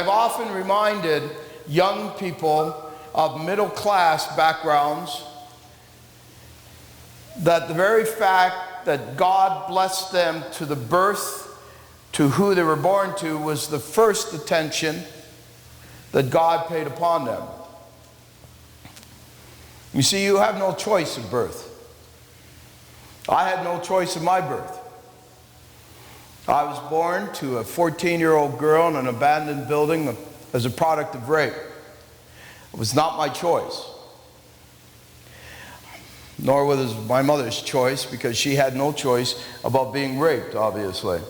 I've often reminded young people of middle-class backgrounds that the very fact that God blessed them to the birth to who they were born to was the first attention that God paid upon them. You see, you have no choice of birth. I had no choice of my birth. I was born to a 14-year-old girl in an abandoned building as a product of rape. It was not my choice. Nor was it my mother's choice, because she had no choice about being raped, obviously.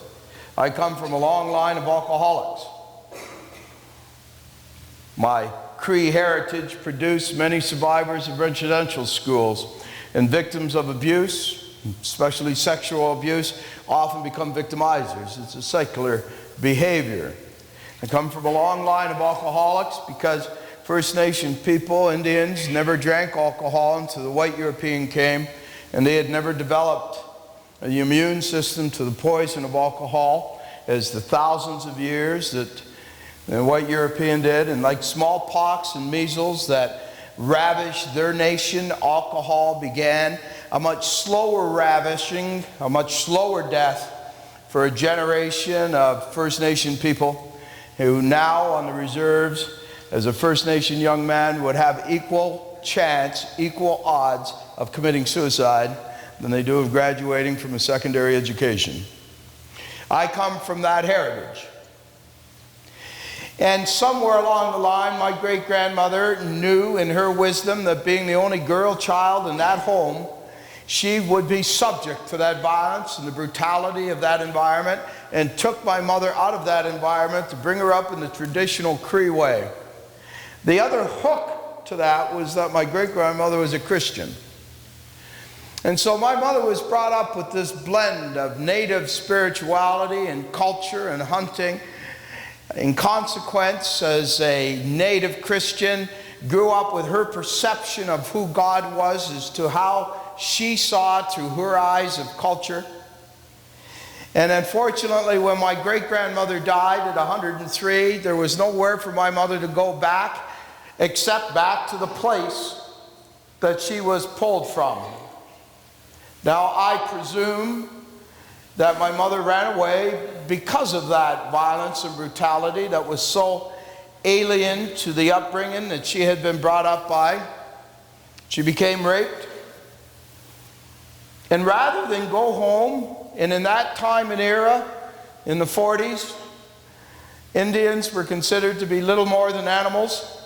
I come from a long line of alcoholics. My Cree heritage produced many survivors of residential schools, and victims of abuse, especially sexual abuse, often become victimizers. It's a secular behavior. I come from a long line of alcoholics because First Nation people, Indians, never drank alcohol until the white European came, and they had never developed an immune system to the poison of alcohol as the thousands of years that the white European did. And like smallpox and measles that ravished their nation, alcohol began a much slower ravishing, a much slower death for a generation of First Nation people who now on the reserves as a First Nation young man would have equal chance, equal odds of committing suicide than they do of graduating from a secondary education. I come from that heritage. And somewhere along the line, my great-grandmother knew in her wisdom that being the only girl child in that home, she would be subject to that violence and the brutality of that environment, and took my mother out of that environment to bring her up in the traditional Cree way. The other hook to that was that my great-grandmother was a Christian. And so my mother was brought up with this blend of native spirituality and culture and hunting. In consequence, as a native Christian, grew up with her perception of who God was as to how she saw it through her eyes of culture. And unfortunately, when my great-grandmother died at 103, there was nowhere for my mother to go back except back to the place that she was pulled from. Now, I presume that my mother ran away because of that violence and brutality that was so alien to the upbringing that she had been brought up by. She became raped. And rather than go home, and in that time and era, in the 40s, Indians were considered to be little more than animals.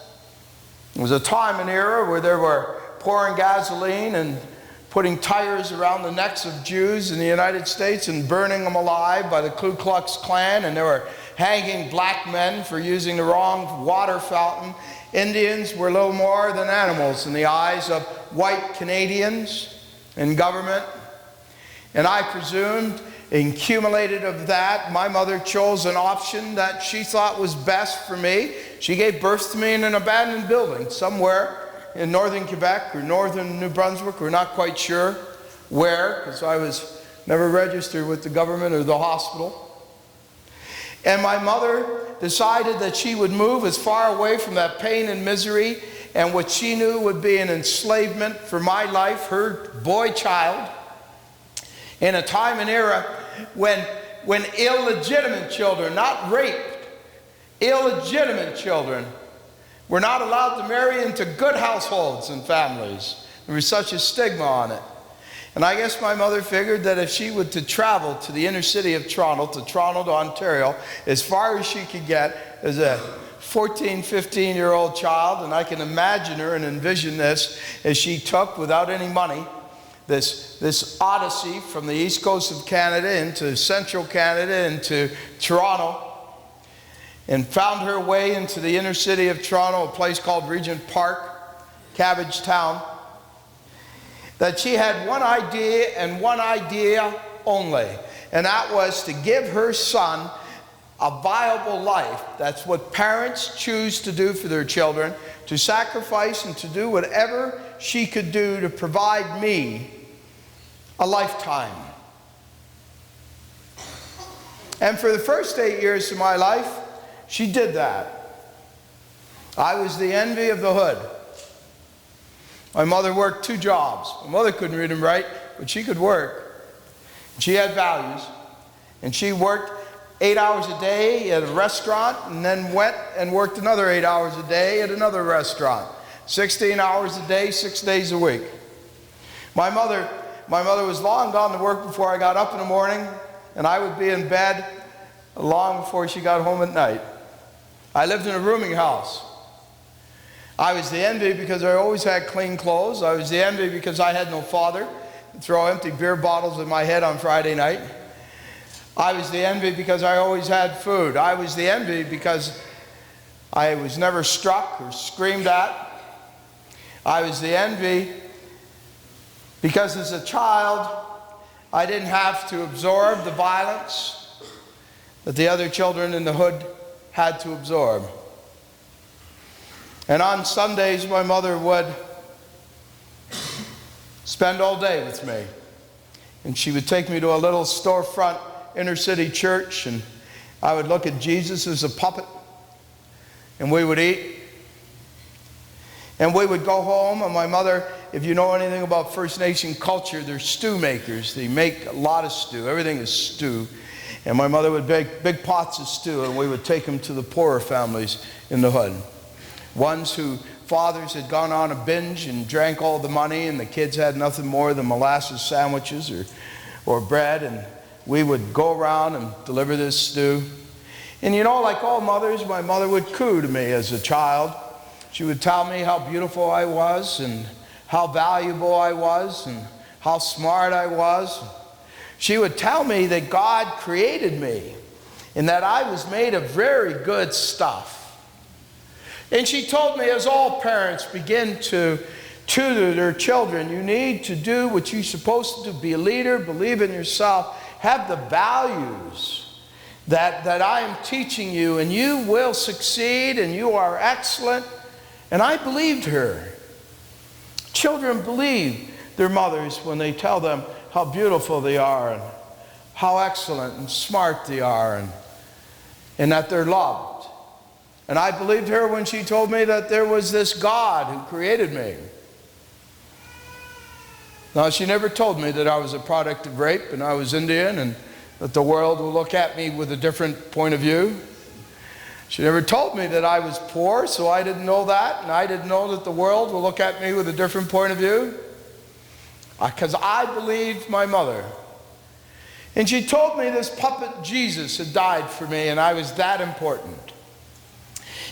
It was a time and era where they were pouring gasoline and putting tires around the necks of Jews in the United States and burning them alive by the Ku Klux Klan, and they were hanging black men for using the wrong water fountain. Indians were little more than animals in the eyes of white Canadians in government. And I presumed, accumulated of that, my mother chose an option that she thought was best for me. She gave birth to me in an abandoned building somewhere in northern Quebec or northern New Brunswick. We're not quite sure where, because I was never registered with the government or the hospital. And my mother decided that she would move as far away from that pain and misery and what she knew would be an enslavement for my life, her boy child, in a time and era when illegitimate children, not raped, illegitimate children, were not allowed to marry into good households and families. There was such a stigma on it. And I guess my mother figured that if she were to travel to the inner city of Toronto, to Ontario, as far as she could get as a 14, 15-year-old child, and I can imagine her and envision this as she took, without any money, this odyssey from the east coast of Canada into central Canada into Toronto, and found her way into the inner city of Toronto, a place called Regent Park, Cabbage Town, that she had one idea and one idea only, and that was to give her son a viable life. That's what parents choose to do for their children, to sacrifice and to do whatever she could do to provide me a lifetime. And for the first 8 years of my life, She did that. I was the envy of the hood. My mother worked 2 jobs. My mother couldn't read and write, but she could work. She had values. And she worked 8 hours a day at a restaurant and then went and worked another 8 hours a day at another restaurant. 16 hours a day, 6 days a week. My mother was long gone to work before I got up in the morning, and I would be in bed long before she got home at night. I lived in a rooming house. I was the envy because I always had clean clothes. I was the envy because I had no father to throw empty beer bottles at my head on Friday night. I was the envy because I always had food. I was the envy because I was never struck or screamed at. I was the envy because as a child, I didn't have to absorb the violence that the other children in the hood had to absorb. And on Sundays, my mother would spend all day with me. And she would take me to a little storefront inner city church, and I would look at Jesus as a puppet, and we would eat. And we would go home, and my mother, if you know anything about First Nation culture, they're stew makers. They make a lot of stew. Everything is stew. And my mother would bake big pots of stew, and we would take them to the poorer families in the hood. Ones whose fathers had gone on a binge and drank all the money, and the kids had nothing more than molasses sandwiches or bread, and we would go around and deliver this stew. And you know, like all mothers, my mother would coo to me as a child. She would tell me how beautiful I was and how valuable I was and how smart I was. She would tell me that God created me and that I was made of very good stuff. And she told me, as all parents begin to tutor their children, you need to do what you're supposed to do. Be a leader, believe in yourself, have the values that I am teaching you, and you will succeed, and you are excellent. And I believed her. Children believe their mothers when they tell them how beautiful they are and how excellent and smart they are and that they're loved. And I believed her when she told me that there was this God who created me. Now, she never told me that I was a product of rape and I was Indian and that the world will look at me with a different point of view. She never told me that I was poor, so I didn't know that, and I didn't know that the world will look at me with a different point of view, because I believed my mother. And she told me this puppet Jesus had died for me, and I was that important.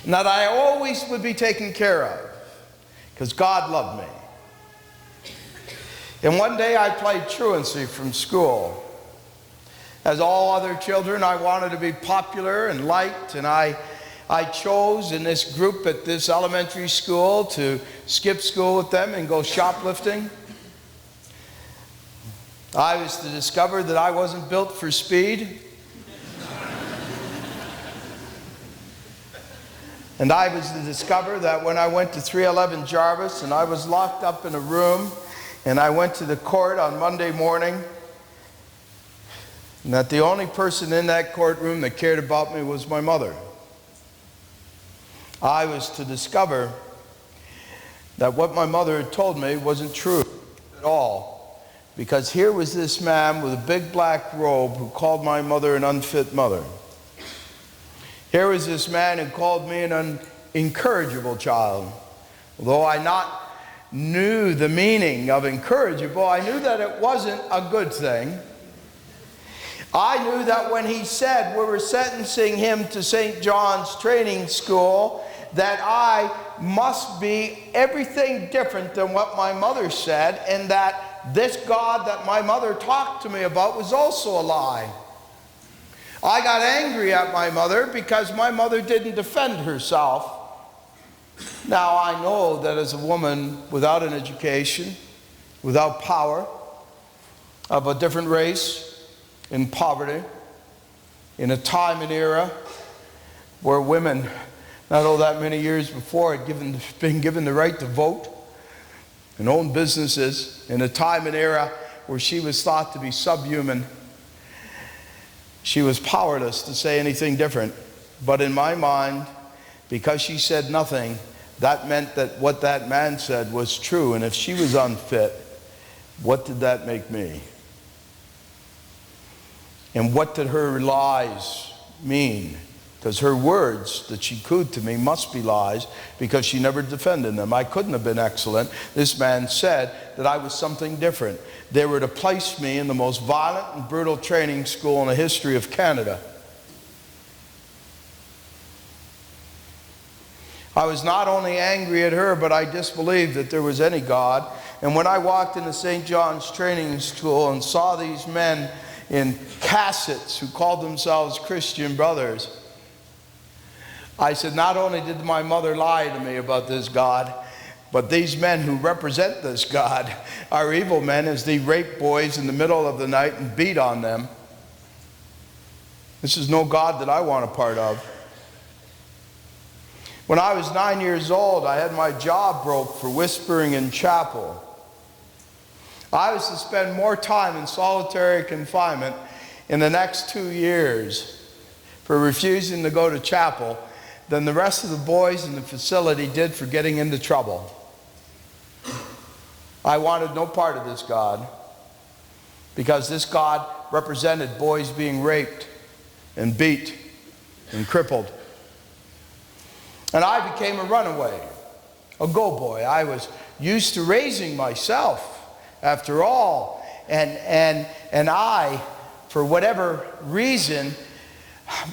And that I always would be taken care of, because God loved me. And one day I played truancy from school. As all other children, I wanted to be popular and liked, and I chose in this group at this elementary school to skip school with them and go shoplifting. I was to discover that I wasn't built for speed. And I was to discover that when I went to 311 Jarvis and I was locked up in a room and I went to the court on Monday morning, and that the only person in that courtroom that cared about me was my mother. I was to discover that what my mother had told me wasn't true at all, because here was this man with a big black robe who called my mother an unfit mother. Here was this man who called me an incorrigible child. Although I not knew the meaning of incorrigible, I knew that it wasn't a good thing. I knew that when he said we were sentencing him to St. John's training school, that I must be everything different than what my mother said, and that this God that my mother talked to me about was also a lie. I got angry at my mother because my mother didn't defend herself. Now I know that as a woman without an education, without power, of a different race, in poverty, in a time and era where women, not all that many years before, had been given the right to vote and own businesses, in a time and era where she was thought to be subhuman, she was powerless to say anything different. But in my mind, because she said nothing, that meant that what that man said was true. And if she was unfit, what did that make me? And what did her lies mean? Because her words that she cooed to me must be lies, because she never defended them. I couldn't have been excellent. This man said that I was something different. They were to place me in the most violent and brutal training school in the history of Canada. I was not only angry at her, but I disbelieved that there was any God. And when I walked into St. John's training school and saw these men in cassets who called themselves Christian brothers, I said, not only did my mother lie to me about this God, but these men who represent this God are evil men, as they rape boys in the middle of the night and beat on them. This is no God that I want a part of. When I was 9 years old, I had my jaw broke for whispering in chapel. I was to spend more time in solitary confinement in the next 2 years for refusing to go to chapel than the rest of the boys in the facility did for getting into trouble. I wanted no part of this God, because this God represented boys being raped and beat and crippled. And I became a runaway, a go-boy. I was used to raising myself, after all, and I, for whatever reason,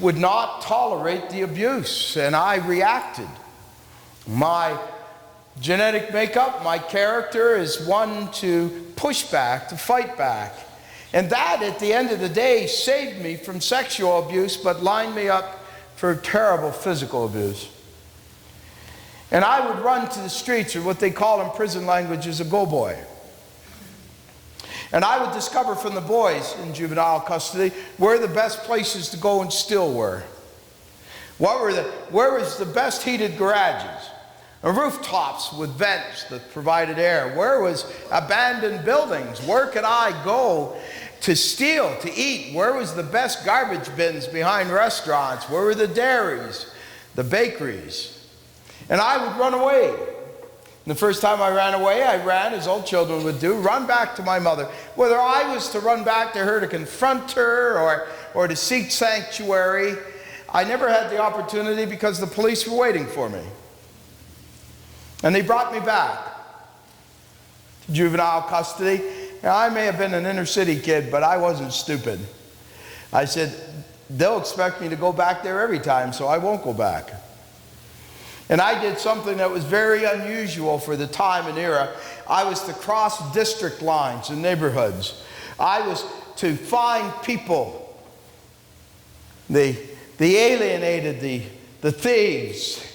would not tolerate the abuse, and I reacted. My genetic makeup, my character is one to push back, to fight back. And that, at the end of the day, saved me from sexual abuse, but lined me up for terrible physical abuse. And I would run to the streets, or what they call in prison language is a go-boy. And I would discover from the boys in juvenile custody where the best places to go and steal were. Where was the best heated garages? Rooftops with vents that provided air. Where was abandoned buildings? Where could I go to steal, to eat? Where was the best garbage bins behind restaurants? Where were the dairies, the bakeries? And I would run away. And the first time I ran away, I ran, as all children would do, run back to my mother. Whether I was to run back to her to confront her or to seek sanctuary, I never had the opportunity, because the police were waiting for me. And they brought me back to juvenile custody. Now, I may have been an inner city kid, but I wasn't stupid. I said, they'll expect me to go back there every time, so I won't go back. And I did something that was very unusual for the time and era. I was to cross district lines in neighborhoods. I was to find people, the alienated, the thieves,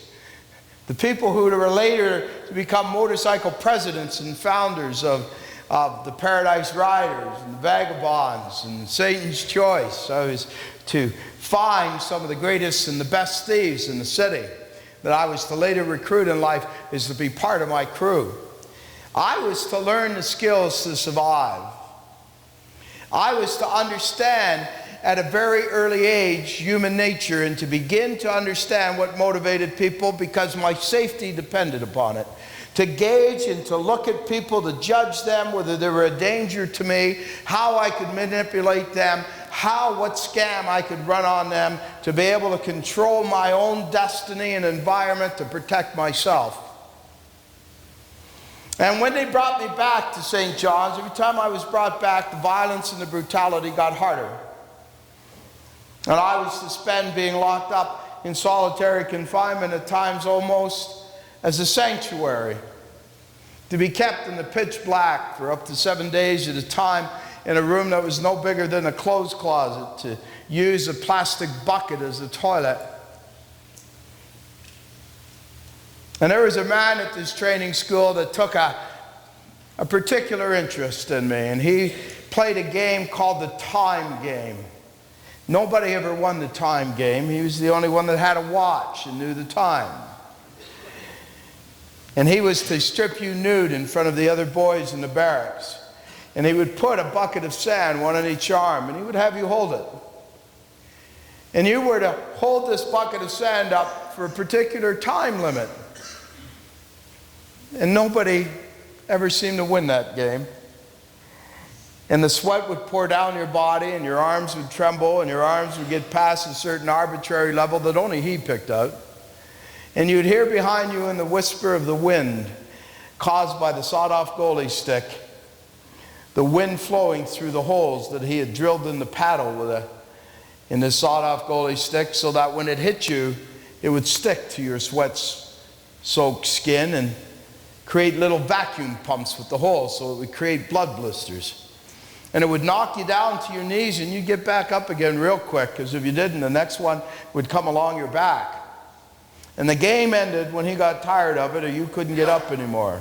the people who were later to become motorcycle presidents and founders of the Paradise Riders and the Vagabonds and Satan's Choice. I was to find some of the greatest and the best thieves in the city that I was to later recruit in life, is to be part of my crew. I was to learn the skills to survive. I was to understand at a very early age human nature, and to begin to understand what motivated people, because my safety depended upon it. To gauge and to look at people, to judge them, whether they were a danger to me, how I could manipulate them, what scam I could run on them, to be able to control my own destiny and environment to protect myself. And when they brought me back to St. John's, every time I was brought back, the violence and the brutality got harder. And I was to spend being locked up in solitary confinement, at times almost as a sanctuary, to be kept in the pitch black for up to 7 days at a time in a room that was no bigger than a clothes closet, to use a plastic bucket as a toilet. And there was a man at this training school that took a particular interest in me, and he played a game called the time game. Nobody ever won the time game. He was the only one that had a watch and knew the time. And he was to strip you nude in front of the other boys in the barracks. And he would put a bucket of sand, one on each arm, and he would have you hold it. And you were to hold this bucket of sand up for a particular time limit. And nobody ever seemed to win that game. And the sweat would pour down your body, and your arms would tremble, and your arms would get past a certain arbitrary level that only he picked out. And you'd hear behind you in the whisper of the wind, caused by the sawed-off goalie stick, the wind flowing through the holes that he had drilled in the paddle in this sawed-off goalie stick, so that when it hit you, it would stick to your sweat-soaked skin and create little vacuum pumps with the holes, so it would create blood blisters. And it would knock you down to your knees, and you'd get back up again real quick, because if you didn't, the next one would come along your back. And the game ended when he got tired of it, or you couldn't get up anymore.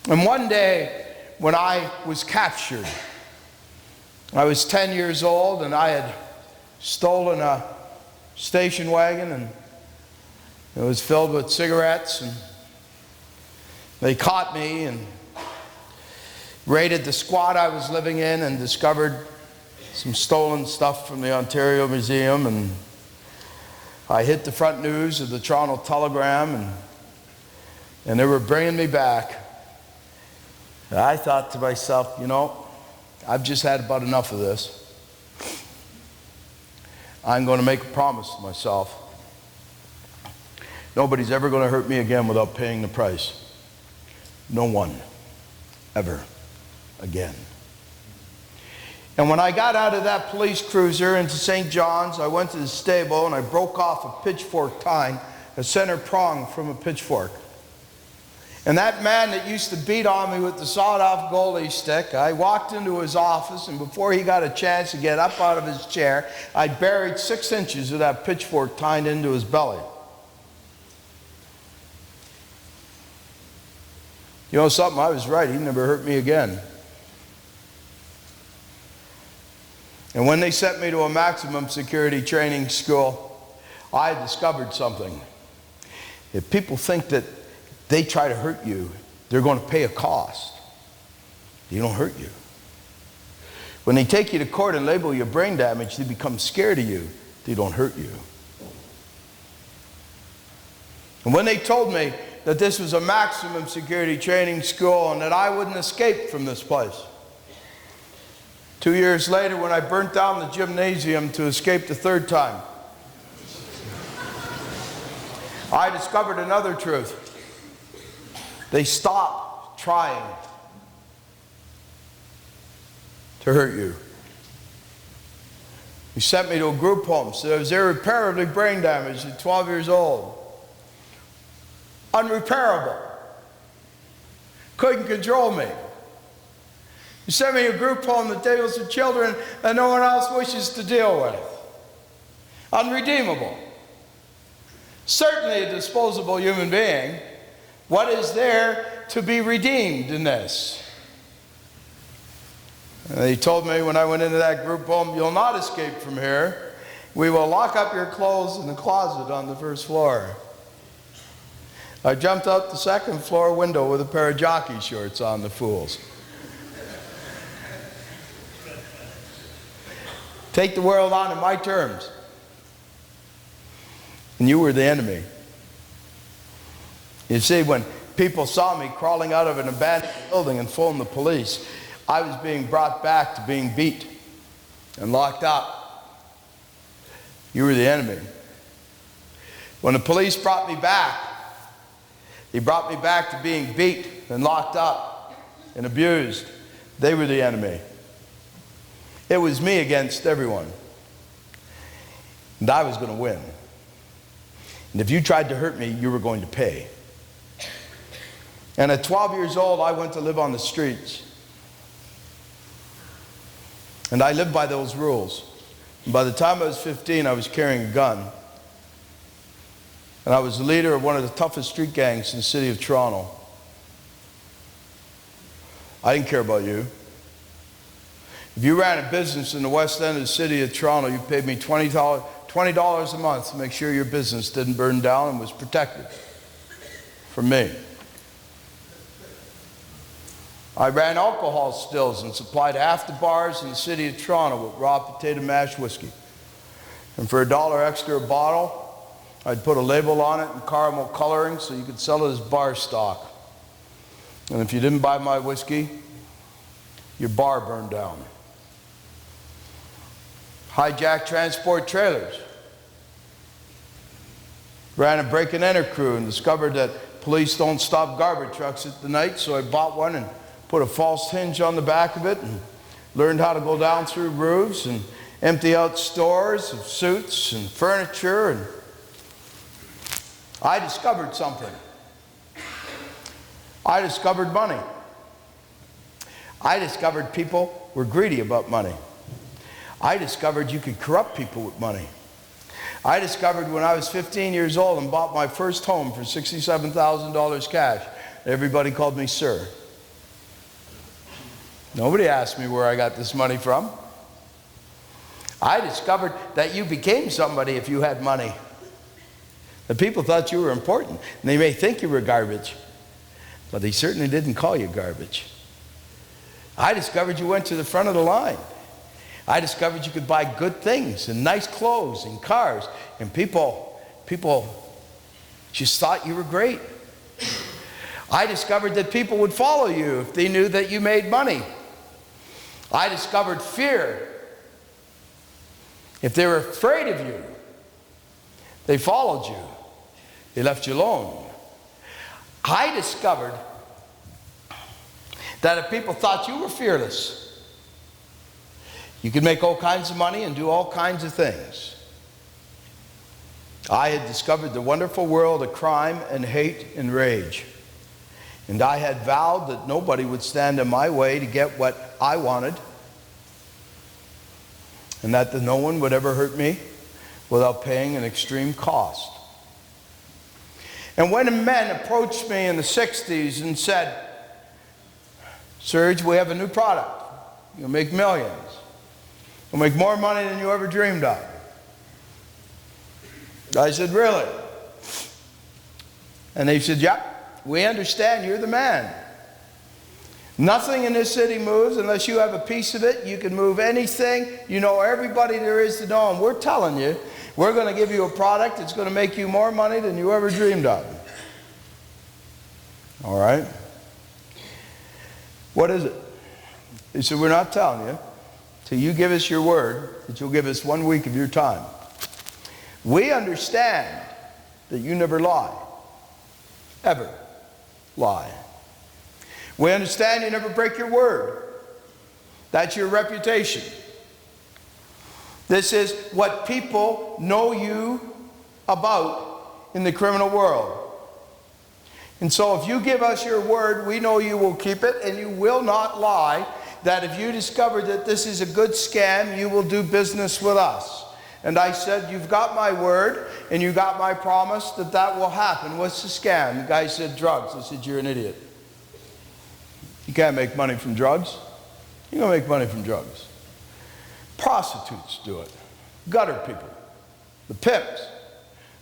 And one day, when I was captured, I was 10 years old, and I had stolen a station wagon, and it was filled with cigarettes, and they caught me and raided the squat I was living in and discovered some stolen stuff from the Ontario Museum, and I hit the front news of the Toronto Telegram, and they were bringing me back. And I thought to myself, you know, I've just had about enough of this. I'm going to make a promise to myself. Nobody's ever going to hurt me again without paying the price. No one, ever again. And when I got out of that police cruiser into St. John's, I went to the stable and I broke off a pitchfork tine, a center prong from a pitchfork. And that man that used to beat on me with the sawed-off goalie stick, I walked into his office, and before he got a chance to get up out of his chair, I buried 6 inches of that pitchfork tine into his belly. You know something? I was right. He never hurt me again. And when they sent me to a maximum security training school, I discovered something. If people think that they try to hurt you, they're going to pay a cost. They don't hurt you. When they take you to court and label you brain damage, they become scared of you. They don't hurt you. And when they told me that this was a maximum security training school and that I wouldn't escape from this place, 2 years later, when I burnt down the gymnasium to escape the third time, I discovered another truth. They stopped trying to hurt you. He sent me to a group home, so I was irreparably brain damaged at 12 years old. Unrepairable. Couldn't control me. He sent me to a group home that deals with children that no one else wishes to deal with. Unredeemable. Certainly a disposable human being. What is there to be redeemed in this? And they told me when I went into that group home, you'll not escape from here. We will lock up your clothes in the closet on the first floor. I jumped out the second floor window with a pair of jockey shorts on, the fools. Take the world on in my terms. And you were the enemy. You see, when people saw me crawling out of an abandoned building and phoned the police, I was being brought back to being beat and locked up. You were the enemy. When the police brought me back, they brought me back to being beat and locked up and abused. They were the enemy. It was me against everyone. And I was going to win. And if you tried to hurt me, you were going to pay. And at 12 years old, I went to live on the streets. And I lived by those rules. And by the time I was 15, I was carrying a gun. And I was the leader of one of the toughest street gangs in the city of Toronto. I didn't care about you. If you ran a business in the west end of the city of Toronto, you paid me $20 a month to make sure your business didn't burn down and was protected from me. I ran alcohol stills and supplied half the bars in the city of Toronto with raw potato mash whiskey. And for $1 extra a bottle, I'd put a label on it in caramel coloring so you could sell it as bar stock. And if you didn't buy my whiskey, your bar burned down. Hijacked transport trailers. Ran a break and enter crew and discovered that police don't stop garbage trucks at the night, so I bought one and put a false hinge on the back of it and learned how to go down through roofs and empty out stores of suits and furniture, and I discovered something. I discovered money. I discovered people were greedy about money. I discovered you could corrupt people with money. I discovered when I was 15 years old and bought my first home for $67,000 cash, everybody called me sir. Nobody asked me where I got this money from. I discovered that you became somebody if you had money. The people thought you were important. And they may think you were garbage, but they certainly didn't call you garbage. I discovered you went to the front of the line. I discovered you could buy good things and nice clothes and cars, and people just thought you were great. I discovered that people would follow you if they knew that you made money. I discovered fear. If they were afraid of you, they followed you. They left you alone. I discovered that if people thought you were fearless, you could make all kinds of money and do all kinds of things. I had discovered the wonderful world of crime and hate and rage. And I had vowed that nobody would stand in my way to get what I wanted, and that no one would ever hurt me without paying an extreme cost. And when men approached me in the 60s and said, Serge, we have a new product. You'll make millions. You'll make more money than you ever dreamed of. I said, really? And they said, yeah, we understand you're the man. Nothing in this city moves unless you have a piece of it. You can move anything. You know everybody there is to know. And we're telling you, we're going to give you a product that's going to make you more money than you ever dreamed of. All right? What is it? He said, we're not telling you till you give us your word that you'll give us 1 week of your time. We understand that you never lie. Ever lie. We understand you never break your word. That's your reputation. This is what people know you about in the criminal world. And so if you give us your word, we know you will keep it and you will not lie, that if you discover that this is a good scam, you will do business with us. And I said, you've got my word and you got my promise that that will happen. What's the scam? The guy said, drugs. I said, you're an idiot. You can't make money from drugs. You don't make money from drugs. Prostitutes do it. Gutter people. The pimps.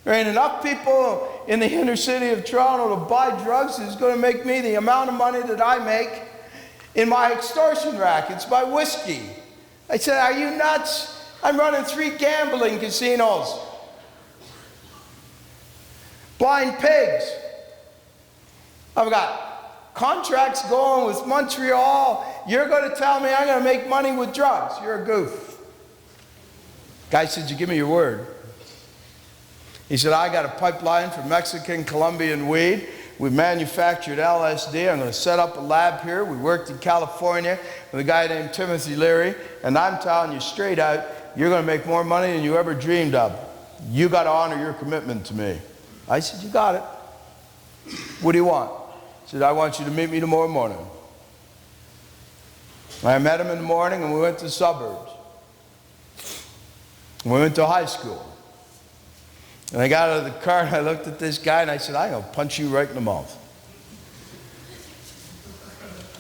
There ain't enough people in the inner city of Toronto to buy drugs that's going to make me the amount of money that I make in my extortion rackets, my whiskey. I said, are you nuts? I'm running 3 gambling casinos. Blind pigs. I've got contracts going with Montreal. You're going to tell me I'm going to make money with drugs. You're a goof. Guy said, you give me your word. He said, I got a pipeline for Mexican, Colombian weed. We manufactured LSD. I'm going to set up a lab here. We worked in California with a guy named Timothy Leary. And I'm telling you straight out, you're going to make more money than you ever dreamed of. You got to honor your commitment to me. I said, you got it. What do you want? He said, I want you to meet me tomorrow morning. I met him in the morning and we went to the suburbs. We went to high school. And I got out of the car and I looked at this guy and I said, I'm going to punch you right in the mouth.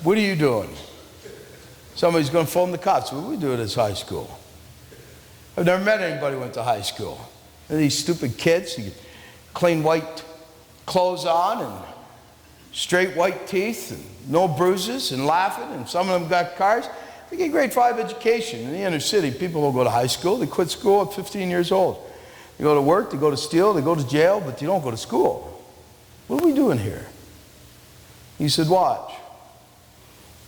What are you doing? Somebody's going to phone the cops. What do we do at this high school? I've never met anybody who went to high school. They're these stupid kids, you get clean white clothes on and straight white teeth and no bruises and laughing, and some of them got cars. They get grade 5 education. In the inner city, people don't go to high school. They quit school at 15 years old. They go to work, they go to steal, they go to jail, but they don't go to school. What are we doing here? He said, watch.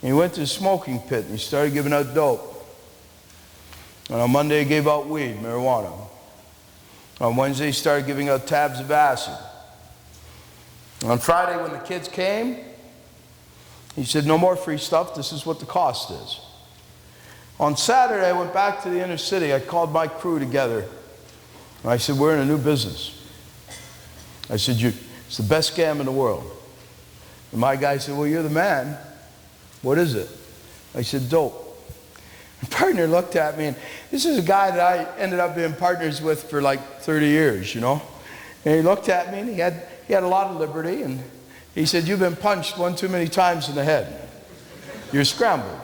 And he went to the smoking pit and he started giving out dope. And on Monday he gave out weed, marijuana. On Wednesday he started giving out tabs of acid. On Friday when the kids came, he said, no more free stuff, this is what the cost is. On Saturday I went back to the inner city. I called my crew together. And I said, we're in a new business. I said, it's the best scam in the world. And my guy said, well, you're the man. What is it? I said, dope. My partner looked at me, and this is a guy that I ended up being partners with for like 30 years, you know. And he looked at me, and he had a lot of liberty, and he said, you've been punched one too many times in the head. You're scrambled.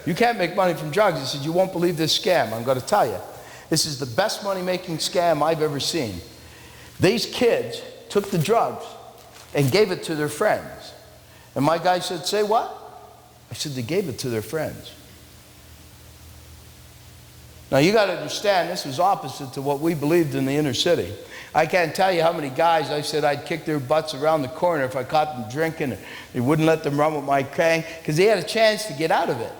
You can't make money from drugs. He said, you won't believe this scam. I'm going to tell you. This is the best money-making scam I've ever seen. These kids took the drugs and gave it to their friends. And my guy said, say what? I said, they gave it to their friends. Now you got to understand, this was opposite to what we believed in the inner city. I can't tell you how many guys I said I'd kick their butts around the corner if I caught them drinking. They wouldn't let them run with my gang because they had a chance to get out of it.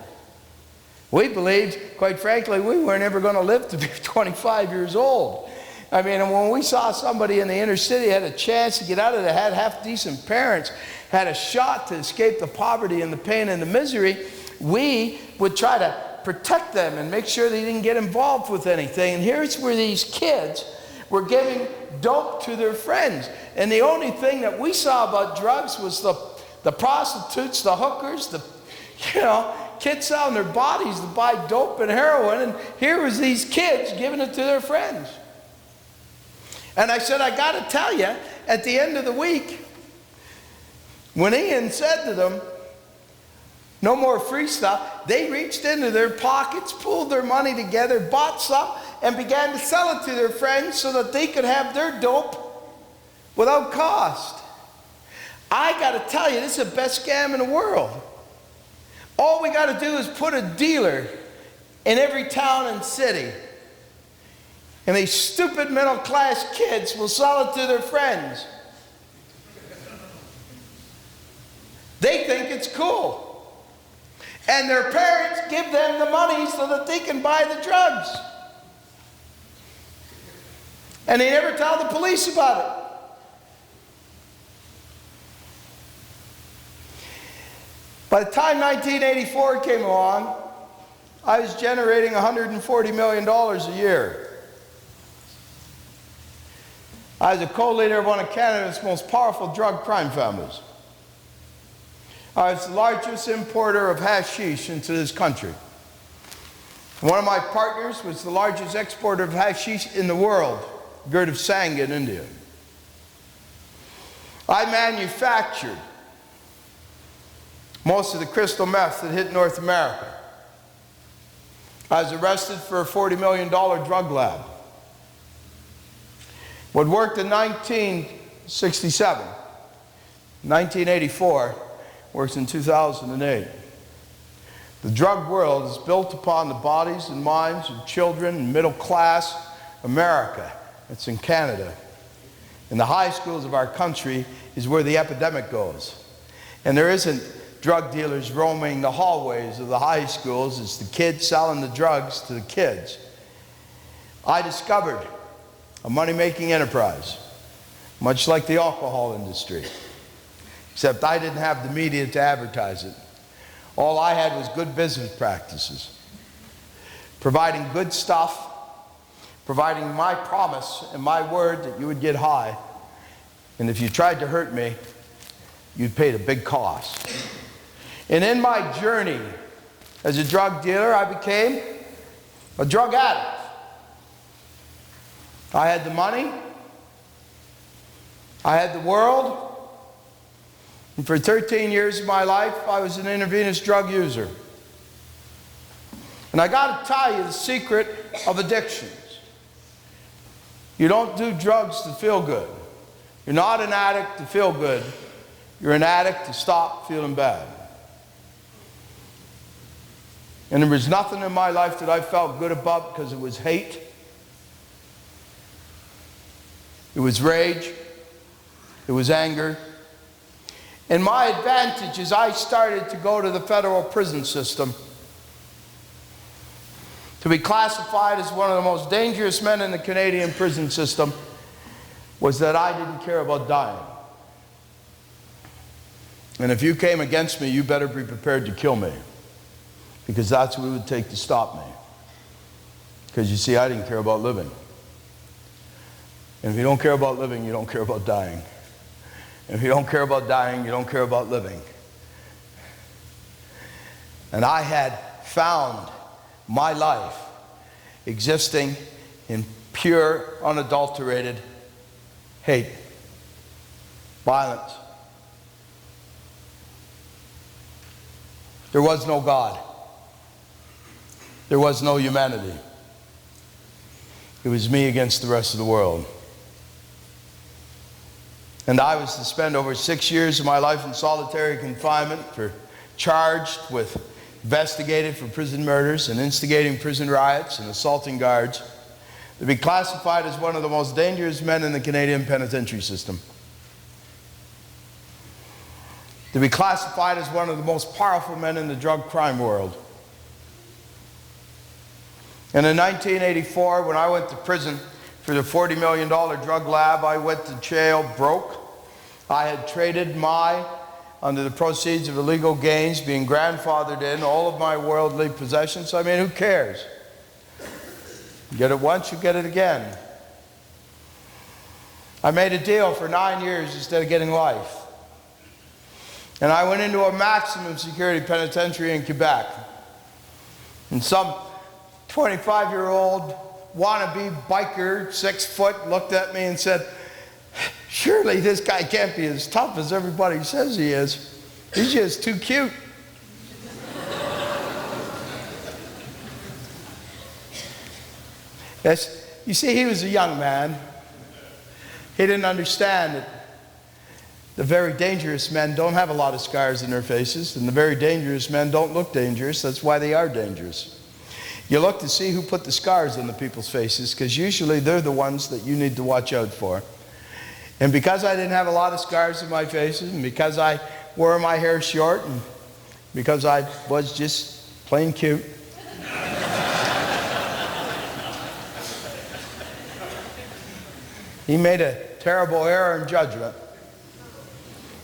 We believed, quite frankly, we weren't ever going to live to be 25 years old. I mean, when we saw somebody in the inner city had a chance to get out of it, had half-decent parents, had a shot to escape the poverty and the pain and the misery, we would try to protect them and make sure they didn't get involved with anything. And here's where these kids were giving dope to their friends. And the only thing that we saw about drugs was the prostitutes, the hookers, kids selling their bodies to buy dope and heroin. And here was these kids giving it to their friends. And I said, I got to tell you, at the end of the week, when Ian said to them, no more free stuff, they reached into their pockets, pulled their money together, bought some, and began to sell it to their friends so that they could have their dope without cost. I got to tell you, this is the best scam in the world. All we got to do is put a dealer in every town and city. And these stupid middle-class kids will sell it to their friends. They think it's cool. And their parents give them the money so that they can buy the drugs. And they never tell the police about it. By the time 1984 came along, I was generating $140 million a year. I was a co-leader of one of Canada's most powerful drug crime families. I was the largest importer of hashish into this country. One of my partners was the largest exporter of hashish in the world, Gert of Sangha in India. I manufactured most of the crystal meth that hit North America. I was arrested for a $40 million drug lab. What worked in 1967, 1984, works in 2008. The drug world is built upon the bodies and minds of children in middle-class America. It's in Canada. In the high schools of our country is where the epidemic goes. And there isn't drug dealers roaming the hallways of the high schools. It's the kids selling the drugs to the kids. I discovered a money-making enterprise, much like the alcohol industry, except I didn't have the media to advertise it. All I had was good business practices, providing good stuff, providing my promise and my word that you would get high, and if you tried to hurt me, you'd pay the big cost. And in my journey as a drug dealer, I became a drug addict. I had the money, I had the world, and for 13 years of my life, I was an intravenous drug user. And I got to tell you the secret of addictions. You don't do drugs to feel good. You're not an addict to feel good. You're an addict to stop feeling bad. And there was nothing in my life that I felt good about because it was hate. It was rage. It was anger. And my advantage is I started to go to the federal prison system. To be classified as one of the most dangerous men in the Canadian prison system was that I didn't care about dying. And if you came against me, you better be prepared to kill me, because that's what it would take to stop me. Because you see, I didn't care about living. And if you don't care about living, you don't care about dying. And if you don't care about dying, you don't care about living. And I had found my life existing in pure, unadulterated hate, violence. There was no God. There was no humanity. It was me against the rest of the world. And I was to spend over 6 years of my life in solitary confinement, charged with investigating for prison murders and instigating prison riots and assaulting guards, to be classified as one of the most dangerous men in the Canadian penitentiary system, to be classified as one of the most powerful men in the drug crime world. And in 1984, when I went to prison for the $40 million drug lab, I went to jail broke. I had traded under the proceeds of illegal gains, being grandfathered in, all of my worldly possessions. I mean, who cares? You get it once, you get it again. I made a deal for 9 years instead of getting life. And I went into a maximum security penitentiary in Quebec. And some 25-year-old wannabe biker, 6 foot, looked at me and said, "Surely this guy can't be as tough as everybody says he is. He's just too cute." Yes, you see, he was a young man. He didn't understand that the very dangerous men don't have a lot of scars in their faces, and the very dangerous men don't look dangerous. That's why they are dangerous. You look to see who put the scars on the people's faces, because usually they're the ones that you need to watch out for. And because I didn't have a lot of scars in my face, and because I wore my hair short, and because I was just plain cute, he made a terrible error in judgment.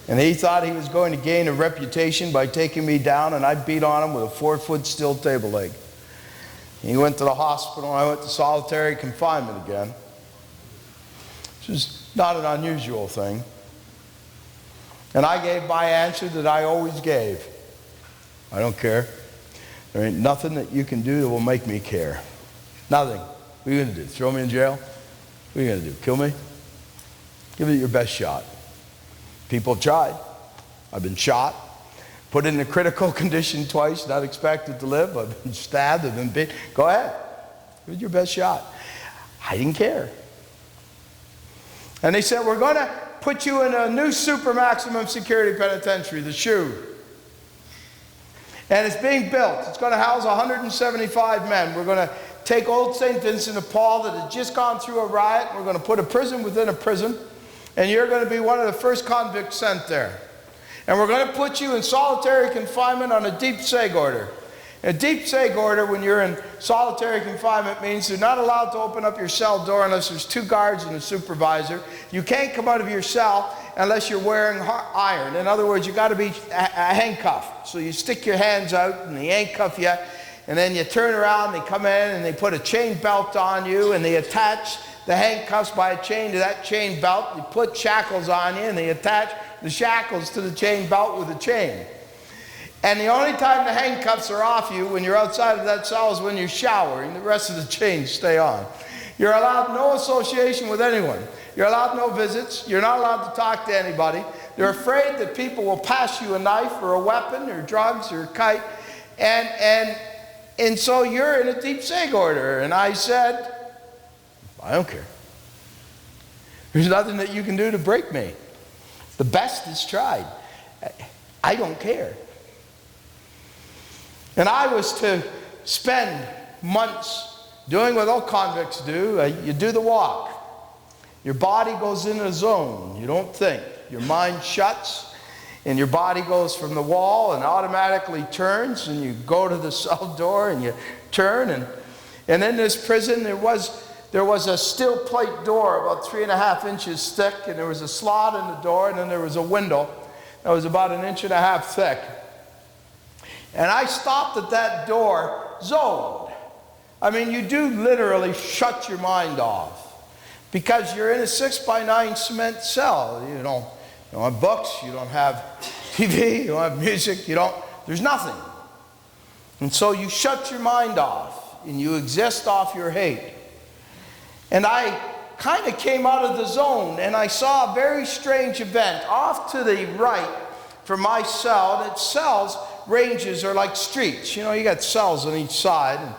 And he thought he was going to gain a reputation by taking me down, and I beat on him with a 4-foot steel table leg. He went to the hospital, and I went to solitary confinement again, which was not an unusual thing. And I gave my answer that I always gave. I don't care. There ain't nothing that you can do that will make me care. Nothing. What are you going to do? Throw me in jail? What are you going to do? Kill me? Give it your best shot. People have tried. I've been shot, put in a critical condition twice, not expected to live. I've been stabbed, I've been beat. Go ahead. Give it your best shot. I didn't care. And they said, "We're going to put you in a new super maximum security penitentiary, the SHU. And it's being built. It's going to house 175 men. We're going to take old St. Vincent de Paul that had just gone through a riot. We're going to put a prison within a prison. And you're going to be one of the first convicts sent there. And we're going to put you in solitary confinement on a deep seg order." A deep seg order, when you're in solitary confinement, means you're not allowed to open up your cell door unless there's 2 guards and a supervisor. You can't come out of your cell unless you're wearing iron. In other words, you've got to be handcuffed. So you stick your hands out and they handcuff you, and then you turn around, they come in and they put a chain belt on you, and they attach the handcuffs by a chain to that chain belt. They put shackles on you, and they attach the shackles to the chain belt with a chain. And the only time the handcuffs are off you when you're outside of that cell is when you're showering. The rest of the chains stay on. You're allowed no association with anyone. You're allowed no visits. You're not allowed to talk to anybody. They're afraid that people will pass you a knife or a weapon or drugs or a kite. And so you're in a deep seg order. And I said, I don't care. There's nothing that you can do to break me. The best is tried. I don't care. And I was to spend months doing what all convicts do. You do the walk. Your body goes in a zone. You don't think. Your mind shuts, and your body goes from the wall and automatically turns, and you go to the cell door and you turn. And in this prison, there was a steel plate door about 3.5 inches thick, and there was a slot in the door, and then there was a window that was about 1.5 inches thick. And I stopped at that door, zoned. I mean, you do literally shut your mind off, because you're in a 6x9 cement cell. You don't have books, you don't have TV, you don't have music, there's nothing. And so you shut your mind off, and you exist off your hate. And I kind of came out of the zone, and I saw a very strange event. Off to the right from my cell, and cells, ranges are like streets. You got cells on each side.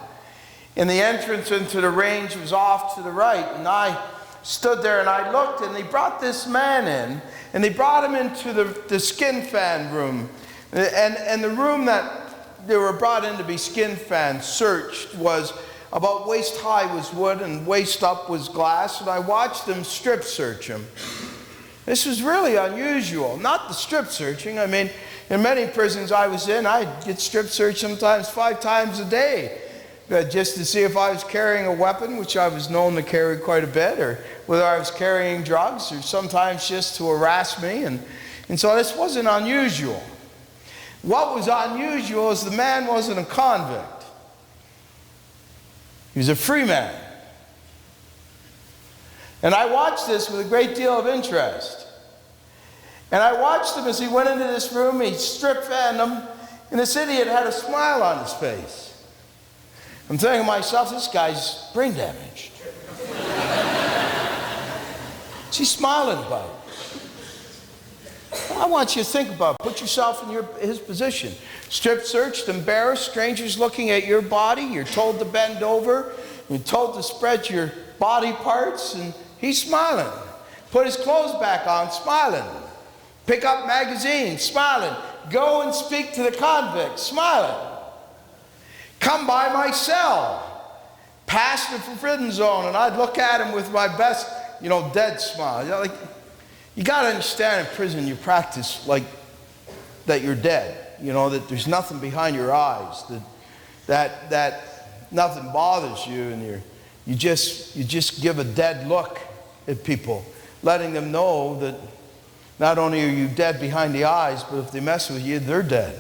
And the entrance into the range was off to the right. And I stood there and I looked, and they brought this man in, and they brought him into the skin fan room. And the room that they were brought in to be skin fan searched was about waist high was wood and waist up was glass, and I watched them strip search him. This was really unusual. Not the strip searching. I mean, in many prisons I was in, I'd get strip searched sometimes 5 times a day, just to see if I was carrying a weapon, which I was known to carry quite a bit, or whether I was carrying drugs, or sometimes just to harass me. And so this wasn't unusual. What was unusual is the man wasn't a convict. He was a free man. And I watched this with a great deal of interest. And I watched him as he went into this room, he strip fanned him, and this idiot had a smile on his face. I'm thinking to myself, this guy's brain damaged. What's he smiling about? I want you to think about it. Put yourself in his position. Strip searched, embarrassed, strangers looking at your body. You're told to bend over. You're told to spread your body parts, and he's smiling. Put his clothes back on, smiling. Pick up magazines, smiling. Go and speak to the convicts, smiling. Come by my cell, past the forbidden zone, and I'd look at him with my best, dead smile. You got to understand, in prison you practice like that you're dead. That there's nothing behind your eyes, that nothing bothers you, and you just give a dead look at people, letting them know that not only are you dead behind the eyes, but if they mess with you, they're dead.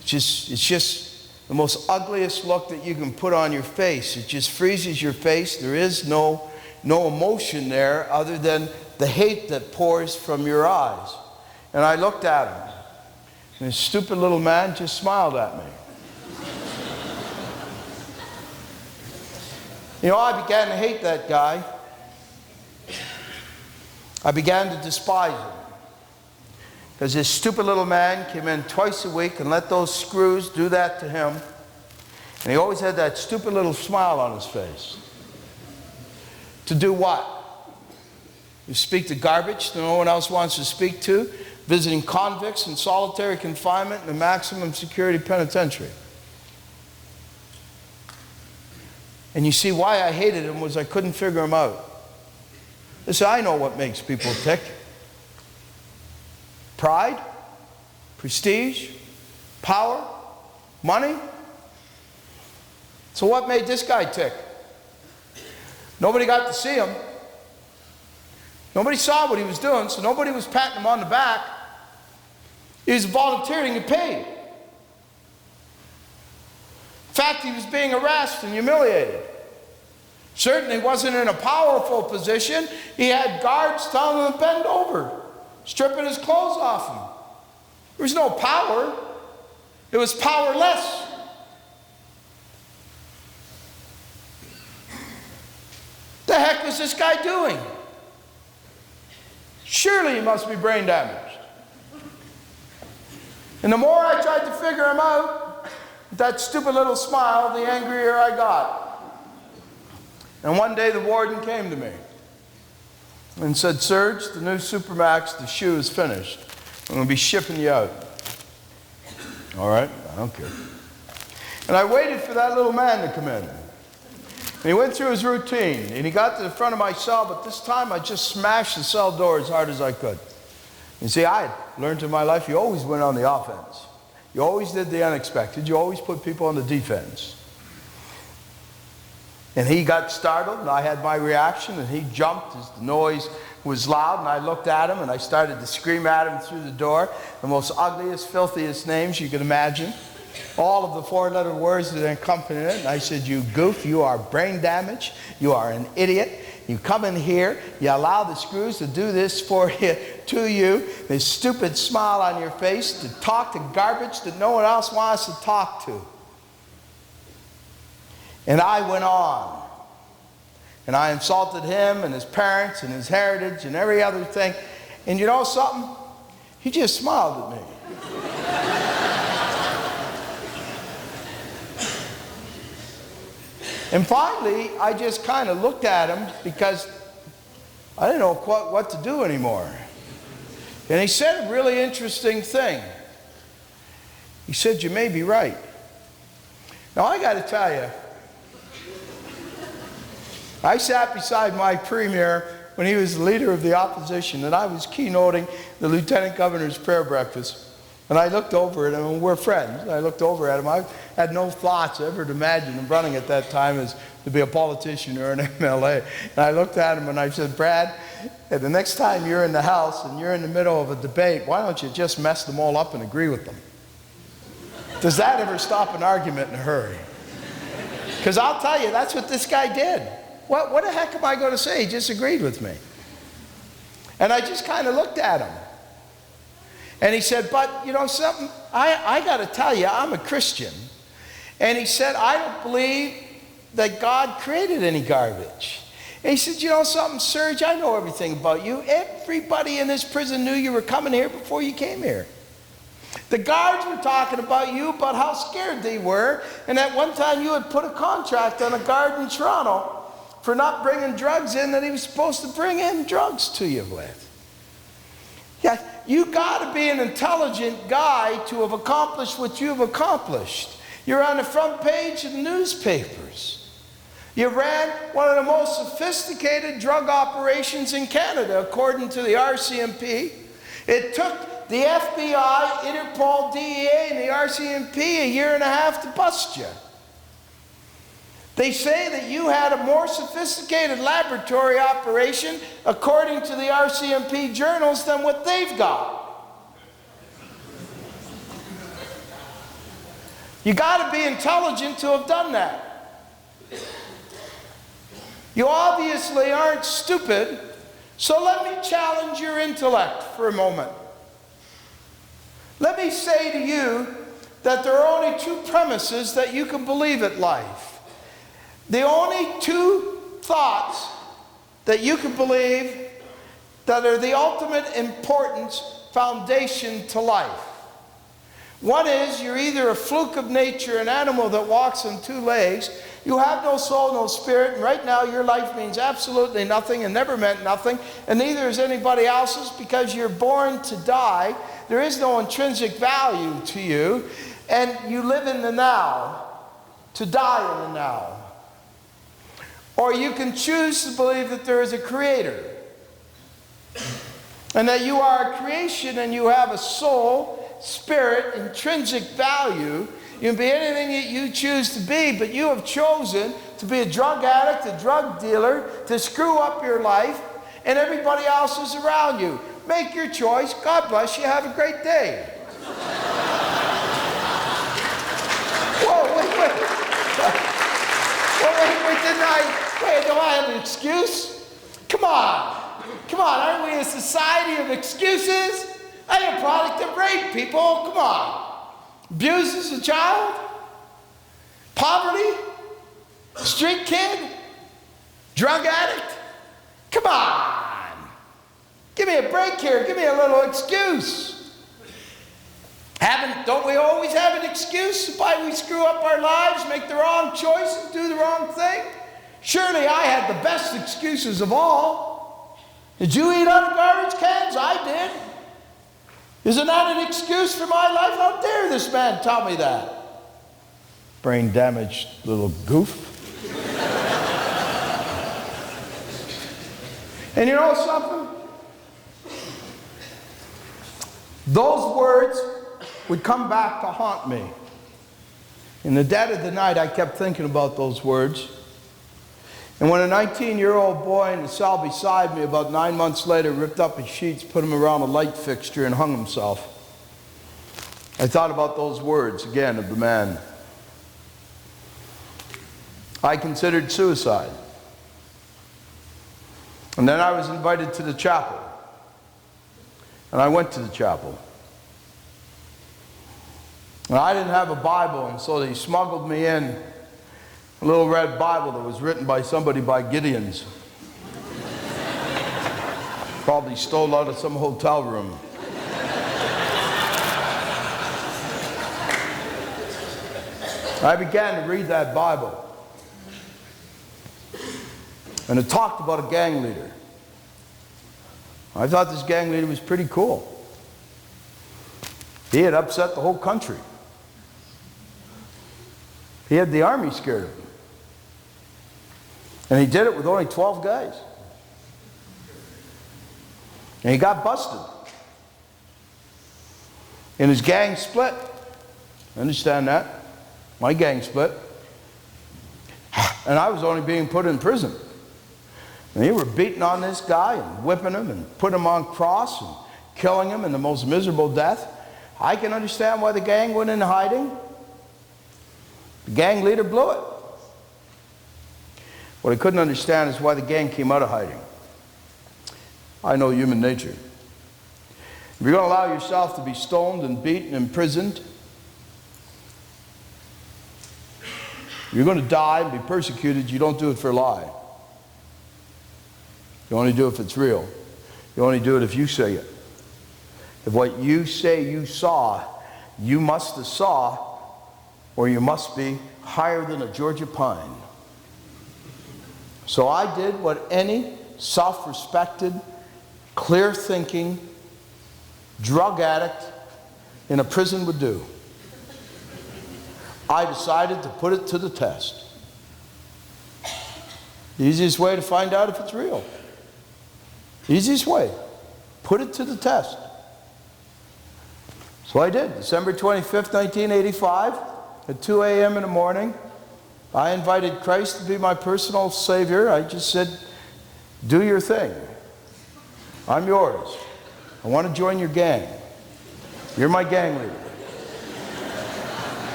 It's just the most ugliest look that you can put on your face. It just freezes your face. There is no emotion there other than the hate that pours from your eyes. And I looked at him, and this stupid little man just smiled at me. I began to hate that guy. I began to despise him, because this stupid little man came in twice a week and let those screws do that to him. And he always had that stupid little smile on his face. To do what? You speak to garbage that no one else wants to speak to, visiting convicts in solitary confinement in a maximum security penitentiary. And you see, why I hated him was I couldn't figure him out. Listen, I know what makes people tick. Pride, prestige, power, money. So what made this guy tick? Nobody got to see him. Nobody saw what he was doing, so nobody was patting him on the back. He was volunteering to get paid. In fact, he was being harassed and humiliated. Certainly wasn't in a powerful position. He had guards telling him to bend over, stripping his clothes off him. There was no power. It was powerless. The heck was this guy doing? Surely he must be brain damaged. And the more I tried to figure him out, with that stupid little smile, the angrier I got. And one day the warden came to me and said, Serge, the new Supermax, the shoe is finished. I'm going to be shipping you out. All right, I don't care. And I waited for that little man to come in. And he went through his routine, and he got to the front of my cell, but this time I just smashed the cell door as hard as I could. You see, I had learned in my life, you always went on the offense. You always did the unexpected. You always put people on the defense. And he got startled, and I had my reaction, and he jumped as the noise was loud, and I looked at him, and I started to scream at him through the door, the most ugliest, filthiest names you could imagine. All of the four-letter words that accompanied it. And I said, you goof, you are brain damaged, you are an idiot. You come in here, you allow the screws to do this for you, to you, this stupid smile on your face, to talk to garbage that no one else wants to talk to. And I went on. And I insulted him and his parents and his heritage and every other thing. And you know something? He just smiled at me. And finally, I just kind of looked at him because I didn't know what to do anymore. And he said a really interesting thing. He said, you may be right. Now, I got to tell you, I sat beside my premier when he was the leader of the opposition, and I was keynoting the lieutenant governor's prayer breakfast. And I looked over at him, and we're friends. I looked over at him. I had no thoughts ever to imagine him running at that time as to be a politician or an MLA. And I looked at him and I said, Brad, the next time you're in the House and you're in the middle of a debate, why don't you just mess them all up and agree with them? Does that ever stop an argument in a hurry? Because I'll tell you, that's what this guy did. What the heck am I going to say? He just agreed with me. And I just kind of looked at him. And he said, but you know something, I got to tell you, I'm a Christian. And he said, I don't believe that God created any garbage. And he said, you know something, Serge, I know everything about you. Everybody in this prison knew you were coming here before you came here. The guards were talking about you, about how scared they were. And at one time you had put a contract on a guard in Toronto for not bringing drugs in that he was supposed to bring in drugs to you with. Yeah, you got to be an intelligent guy to have accomplished what you've accomplished. You're on the front page of the newspapers. You ran one of the most sophisticated drug operations in Canada, according to the RCMP. It took the FBI, Interpol, DEA, and the RCMP a year and a half to bust you. They say that you had a more sophisticated laboratory operation, according to the RCMP journals, than what they've got. You got to be intelligent to have done that. You obviously aren't stupid, so let me challenge your intellect for a moment. Let me say to you that there are only two premises that you can believe at life. The only two thoughts that you can believe that are the ultimate importance foundation to life. One is you're either a fluke of nature, an animal that walks on two legs. You have no soul, no spirit, and right now your life means absolutely nothing and never meant nothing, and neither is anybody else's because you're born to die. There is no intrinsic value to you, and you live in the now, to die in the now. Or you can choose to believe that there is a creator and that you are a creation and you have a soul, spirit, intrinsic value. You can be anything that you choose to be, but you have chosen to be a drug addict, a drug dealer, to screw up your life, and everybody else is around you. Make your choice. God bless you. Have a great day. Whoa, wait, do I have an excuse? Come on, aren't we a society of excuses? I am a product of rape, people, come on. Abused as a child? Poverty? Street kid? Drug addict? Come on. Give me a break here, give me a little excuse. Don't we always have an excuse why we screw up our lives, make the wrong choices, do the wrong thing? Surely I had the best excuses of all. Did you eat out of garbage cans? I did. Isn't that an excuse for my life? How dare this man tell me that? brain damaged little goof. And you know something? Those words would come back to haunt me. In the dead of the night, I kept thinking about those words. And when a 19-year-old boy in the cell beside me, about 9 months later, ripped up his sheets, put them around a light fixture, and hung himself, I thought about those words again of the man. I considered suicide. And then I was invited to the chapel. And I went to the chapel. And I didn't have a Bible, and so they smuggled me in a little red Bible that was written by somebody by Gideon's. Probably stole out of some hotel room. I began to read that Bible. And it talked about a gang leader. I thought this gang leader was pretty cool. He had upset the whole country. He had the army scared of him. And he did it with only 12 guys. And he got busted. And his gang split. Understand that? My gang split. And I was only being put in prison. And they were beating on this guy and whipping him and putting him on cross and killing him in the most miserable death. I can understand why the gang went into hiding. The gang leader blew it. What I couldn't understand is why the gang came out of hiding. I know human nature. If you're going to allow yourself to be stoned and beaten and imprisoned, you're going to die and be persecuted. You don't do it for a lie. You only do it if it's real. You only do it if you say it. If what you say you saw, you must have saw, or you must be higher than a Georgia pine. So I did what any self-respected, clear-thinking drug addict in a prison would do. I decided to put it to the test. The easiest way to find out if it's real. The easiest way. Put it to the test. So I did. December 25th, 1985, at 2 a.m. in the morning, I invited Christ to be my personal Savior. I just said, do your thing. I'm yours. I want to join your gang. You're my gang leader.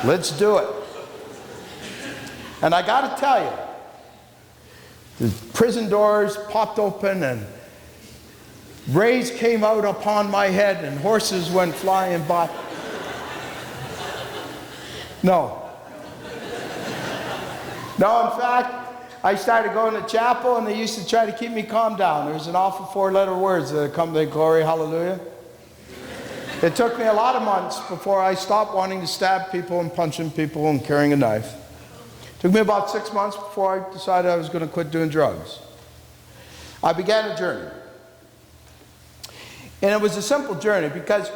Let's do it. And I got to tell you, the prison doors popped open and rays came out upon my head and horses went flying by. No. No, in fact, I started going to chapel and they used to try to keep me calm down. There's an awful 4-letter words that come to glory, hallelujah. It took me a lot of months before I stopped wanting to stab people and punching people and carrying a knife. It took me about 6 months before I decided I was going to quit doing drugs. I began a journey. And it was a simple journey because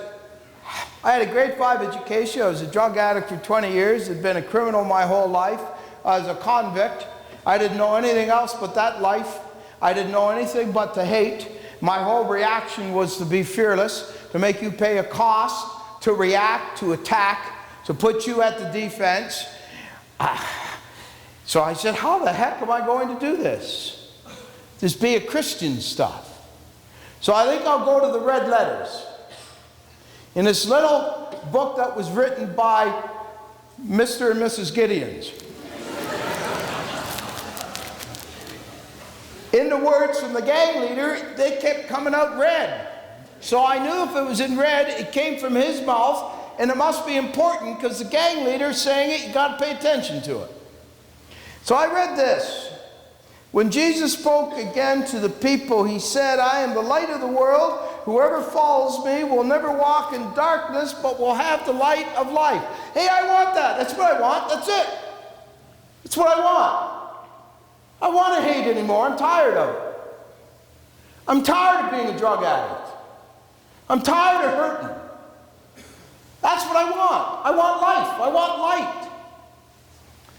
I had a grade 5 education. I was a drug addict for 20 years. I'd been a criminal my whole life. I was a convict. I didn't know anything else but that life. I didn't know anything but to hate. My whole reaction was to be fearless, to make you pay a cost, to react, to attack, to put you at the defense. So I said, how the heck am I going to do this? This be a Christian stuff. So I think I'll go to the red letters. In this little book that was written by Mr. and Mrs. Gideons. In the words from the gang leader, they kept coming out red. So I knew if it was in red, it came from his mouth, and it must be important because the gang leader is saying it, you got to pay attention to it. So I read this. When Jesus spoke again to the people, he said, I am the light of the world. Whoever follows me will never walk in darkness, but will have the light of life. Hey, I want that. That's what I want. That's it. That's what I want. I want to hate anymore. I'm tired of it. I'm tired of being a drug addict. I'm tired of hurting. That's what I want. I want life. I want light.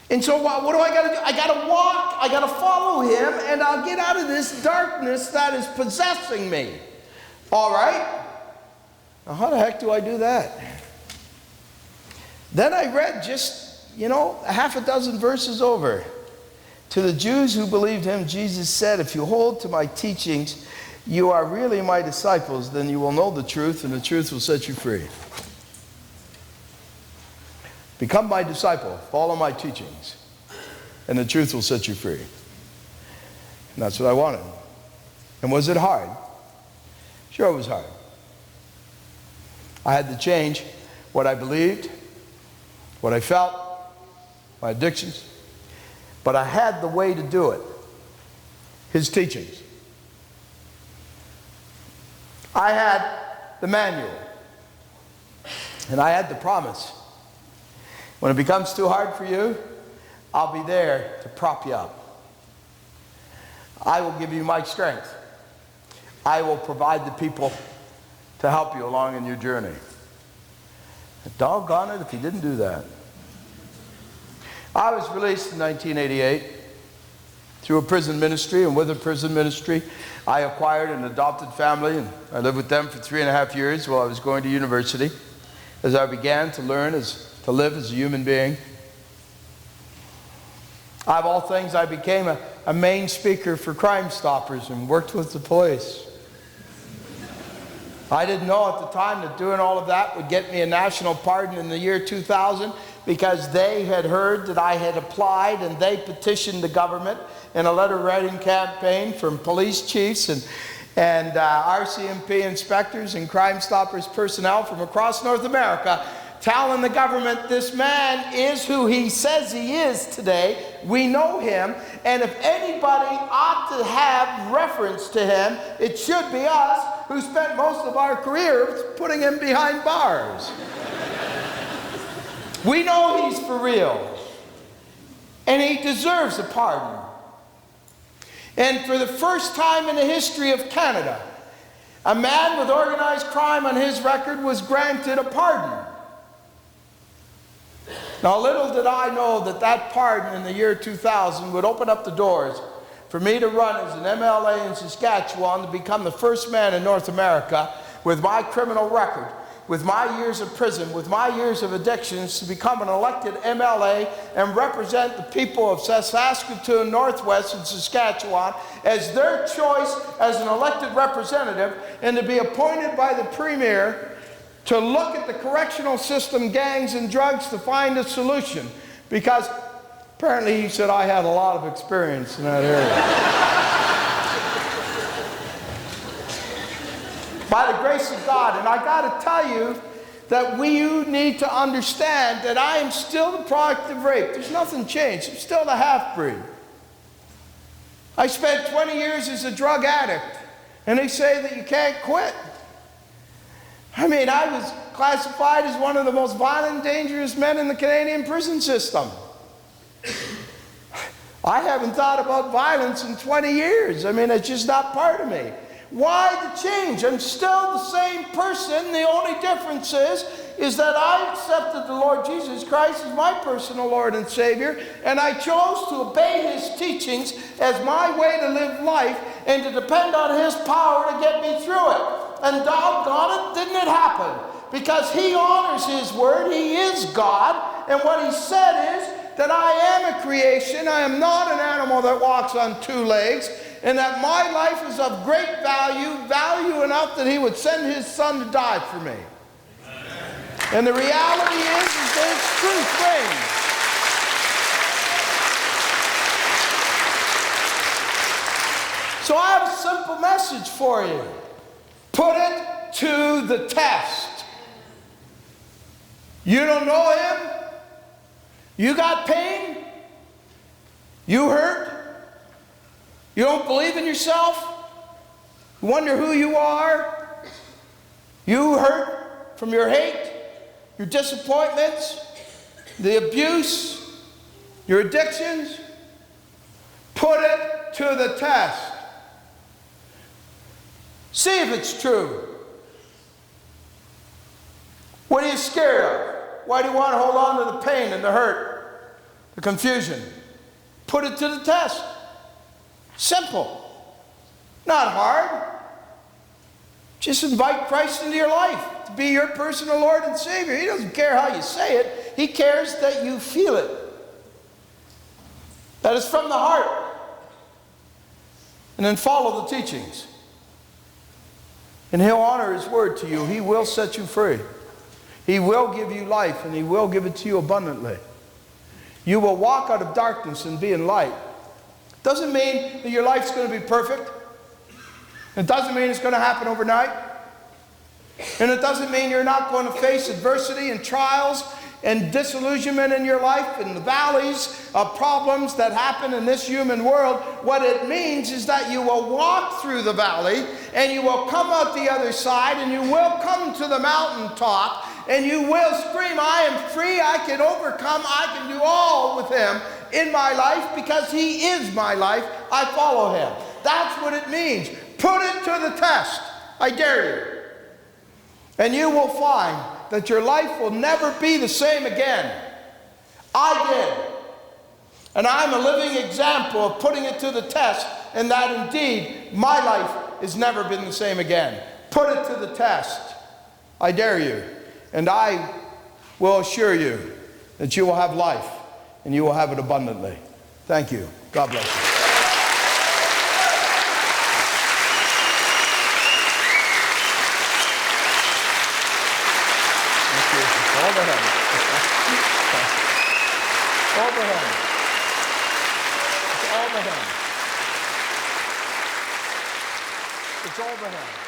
And so what do I got to do? I got to walk, I got to follow him, and I'll get out of this darkness that is possessing me. All right? Now, how the heck do I do that? Then I read just, a half a dozen verses over. To the Jews who believed him, Jesus said, if you hold to my teachings, you are really my disciples, then you will know the truth, and the truth will set you free. Become my disciple, follow my teachings, and the truth will set you free. And that's what I wanted. And was it hard? Sure, it was hard. I had to change what I believed, what I felt, my addictions. But I had the way to do it. His teachings. I had the manual. And I had the promise. When it becomes too hard for you, I'll be there to prop you up. I will give you my strength. I will provide the people to help you along in your journey. Doggone it if he didn't do that. I was released in 1988 through a prison ministry, and with a prison ministry, I acquired an adopted family, and I lived with them for 3.5 years while I was going to university, as I began to learn to live as a human being. Of all things, I became a main speaker for Crime Stoppers and worked with the police. I didn't know at the time that doing all of that would get me a national pardon in the year 2000, because they had heard that I had applied, and they petitioned the government in a letter writing campaign from police chiefs and RCMP inspectors and Crime Stoppers personnel from across North America, telling the government, this man is who he says he is today. We know him, and if anybody ought to have reference to him, it should be us, who spent most of our careers putting him behind bars. We know he's for real, and he deserves a pardon. And for the first time in the history of Canada, a man with organized crime on his record was granted a pardon. Now, little did I know that that pardon in the year 2000 would open up the doors for me to run as an MLA in Saskatchewan, to become the first man in North America with my criminal record, with my years of prison, with my years of addictions, to become an elected MLA and represent the people of Saskatoon, Northwest, and Saskatchewan as their choice as an elected representative, and to be appointed by the Premier to look at the correctional system, gangs, and drugs to find a solution. Because apparently he said I had a lot of experience in that area. By the grace of God. And I got to tell you that you need to understand that I am still the product of rape. There's nothing changed. I'm still the half-breed. I spent 20 years as a drug addict, and they say that you can't quit. I mean, I was classified as one of the most violent, dangerous men in the Canadian prison system. I haven't thought about violence in 20 years. I mean, it's just not part of me. Why the change? I'm still the same person. The only difference is that I accepted the Lord Jesus Christ as my personal Lord and Savior, and I chose to obey his teachings as my way to live life and to depend on his power to get me through it. And doggone it, didn't it happen? Because he honors his word. He is God, and what he said is that I am a creation. I am not an animal that walks on two legs, and that my life is of great value enough that he would send his son to die for me. And the reality is that it's truth reigns. So I have a simple message for you. Put it to the test. You don't know him? You got pain? You hurt? You don't believe in yourself? You wonder who you are? You hurt from your hate, your disappointments, the abuse, your addictions? Put it to the test. See if it's true. What are you scared of? Why do you want to hold on to the pain and the hurt? the confusion. Put it to the test. Simple. Not hard. Just invite Christ into your life to be your personal Lord and Savior. He doesn't care how you say it. He cares that you feel it. That it's from the heart. And then follow the teachings. And He'll honor His word to you. He will set you free. He will give you life, and He will give it to you abundantly. You will walk out of darkness and be in light. Doesn't mean that your life's going to be perfect. It doesn't mean it's going to happen overnight. And it doesn't mean you're not going to face adversity and trials and disillusionment in your life and the valleys of problems that happen in this human world. What it means is that you will walk through the valley and you will come out the other side and you will come to the mountaintop and you will scream, I am free, I can overcome, I can do all with Him in my life because He is my life. I follow Him. That's what it means. Put it to the test. I dare you. And you will find that your life will never be the same again. I did. And I'm a living example of putting it to the test, and that indeed my life has never been the same again. Put it to the test. I dare you. And I will assure you that you will have life, and you will have it abundantly. Thank you. God bless you. All the heaven. All the heaven. It's all the heaven. It's all the heaven.